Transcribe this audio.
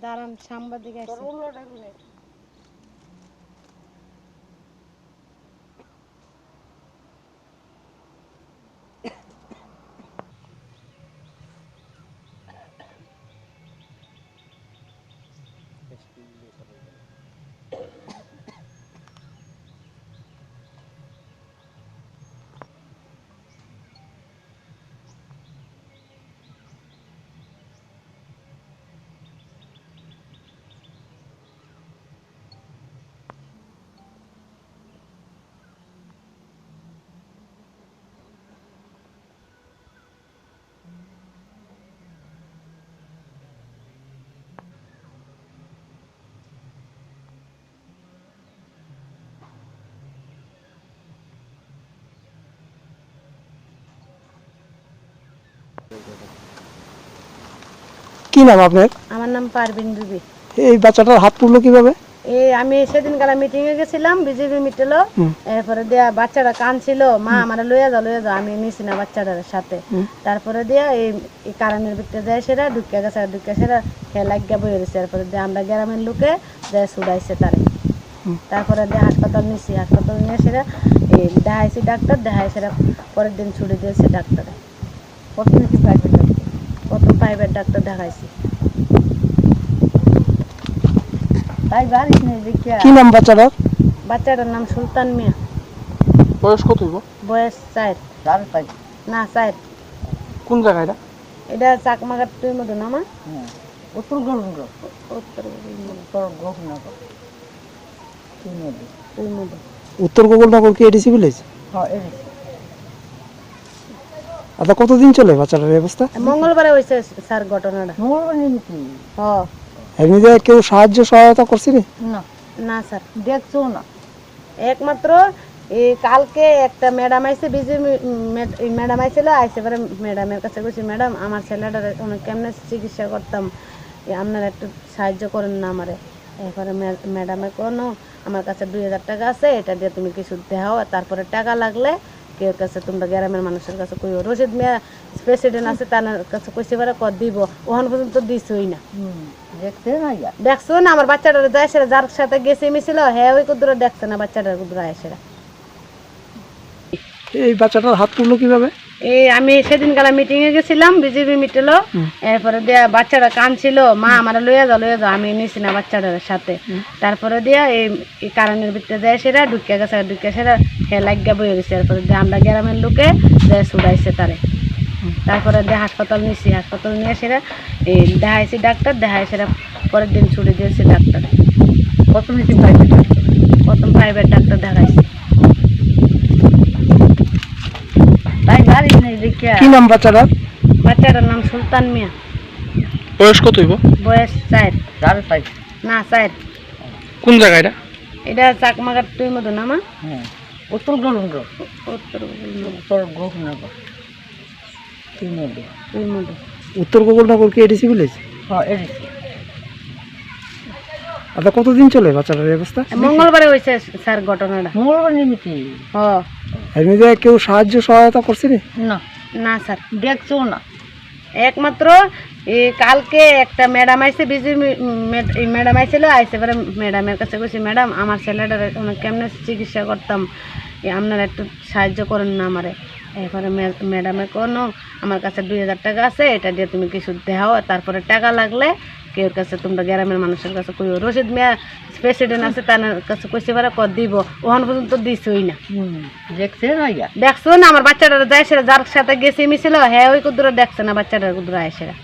দাঁড়ান সাংবাদিক আছে। কি নাম আপনার? আমার নাম পারভিন বিবি। এই বাচ্চাটার হাত পুড়লো কিভাবে? এই আমি সেদিন কালা মিটিং এ গেছিলাম, বিজেপি মিটেলো। এরপরে দিয়া বাচ্চাটা কাঁদছিল, মা আমার লইয়া যাও, আমি নিছি না বাচ্চাটার সাথে। তারপরে দিয়া এই কারণের ভিতরে যায় সেরা ঢুকে গেছে, ঢুকে সেরা লাগিয়া বই রয়েছে। এরপরে দিয়ে আমরা গ্রামের লোকে যায় ছুড়াইছে তারে। তারপরে দিয়ে হাসপাতাল নিছি, হাসপাতাল নিয়ে সেরা এই দেখাইছি ডাক্তার, দেখাই সেরা পরের দিন ছুটি দিয়েছে ডাক্তারে। প্রথম প্রাইভেট ডাক্তার দেখাইছি। কি নাম বাচ্চাটার? বাচ্চাটার নাম সুলতান মিয়া। বয়স কত? বয়স 4 না 4। কোন জায়গায় এটা? এটা চাকমাঘাট তুই মতো নামা উত্তর উত্তর গোকুলনগর কি এডিসি ভিলেজ? আচ্ছা, কতদিন চলে বাচ্চাটার অবস্থা? মঙ্গলবারে হয়েছে স্যার ঘটনাটা। এমনিতে কেউ সাহায্য সহায়তা করছে না স্যার, দেখছো না। একমাত্র এই কালকে একটা ম্যাডাম আইছে, বিজি ম্যাডাম আইছিল, আইসে পরে ম্যাডামের কাছে বলছি, ম্যাডাম আমার ছেলেটার কেমনে চিকিৎসা করতাম, আপনারা একটু সাহায্য করেন না আমারে। এরপরে ম্যাডামে কোনো আমার কাছে 2000 টাকা আছে, এটা দিয়ে তুমি কিছু দেখাও, তারপরে টাকা লাগলে কেউ কাছে তোমরা গ্রামের মানুষের কাছে কইও। রশিদ মিয়া প্রেসিডেন্ট আছে, তার কাছে কইছে পারে দিব, ওখান পর্যন্ত দিছই না। দেখছো না আমার বাচ্চাটার যায় সেরা যার সাথে গেছে মিছিল, হ্যাঁ ওই কুদুরা দেখছে না বাচ্চাটার কুদুরা এসেরা। এই বাচ্চাটার হাত পুড়লো কিভাবে? এই আমি সেদিন কালা মিটিং এ গেছিলাম, বিজেপি মিটেলো। এরপরে দিয়া বাচ্চাটা কাঁদছিল, মা আমার লইয়া যাও, আমি নিছি না বাচ্চাটার সাথে। তারপরে দিয়া এই কারণের ভিতরে যায় সেরা ঢুকে গেছে, ঢুকে সেরা লাগিয়া বই রয়েছে। এরপরে দিয়ে আমরা গ্রামের লোকে যায় ছুড়াইছে তারে। তারপরে দিয়ে হাসপাতাল নিছি, হাসপাতাল নিয়ে সেরা এই দেখাইছি ডাক্তার, দেখাই সেরা পরের দিন ছুটি দিয়েছে ডাক্তারে। প্রথম প্রাইভেট ডাক্তার দেখাইছি। কি নাম বাচ্চাটার? বাচ্চাটার নাম সুলতান মিয়া। বয়স কত? বয়স 4 না 4। কোন জায়গায় এটা? এটা চাকমাঘাট তুই মতো নামা উত্তর উত্তর গোকুলনগর কি এডিসি ভিলেজ? আচ্ছা, কতদিন চলে বাচ্চাটার অবস্থা? মঙ্গলবারে হয়েছে স্যার ঘটনাটা। এমনিতে কেউ সাহায্য সহায়তা করছে না স্যার, দেখছো না। একমাত্র এই কালকে একটা ম্যাডাম আইছে, বিজি ম্যাডাম আইছিল, আইসে পরে ম্যাডামের কাছে কইছি, ম্যাডাম আমার ছেলেটার কেমনে চিকিৎসা করতাম, আপনারা একটু সাহায্য করেন না আমারে। এরপরে ম্যাডামে কোনো আমার কাছে 2000 টাকা আছে, এটা দিয়ে তুমি কিছু দেখাও, তারপরে টাকা লাগলে কেউ কাছে তোমরা গ্রামের মানুষের কাছে কইও। রশিদ মিয়া প্রেসিডেন্ট আছে, তার কাছে কইছে পারে দিব, ওখান পর্যন্ত দিছই না। দেখছো না আমার বাচ্চাটার যায় সেরা যার সাথে গেছে মিছিল, হ্যাঁ ওই কুদুরা দেখছে না বাচ্চাটার কুদুরা এসেরা।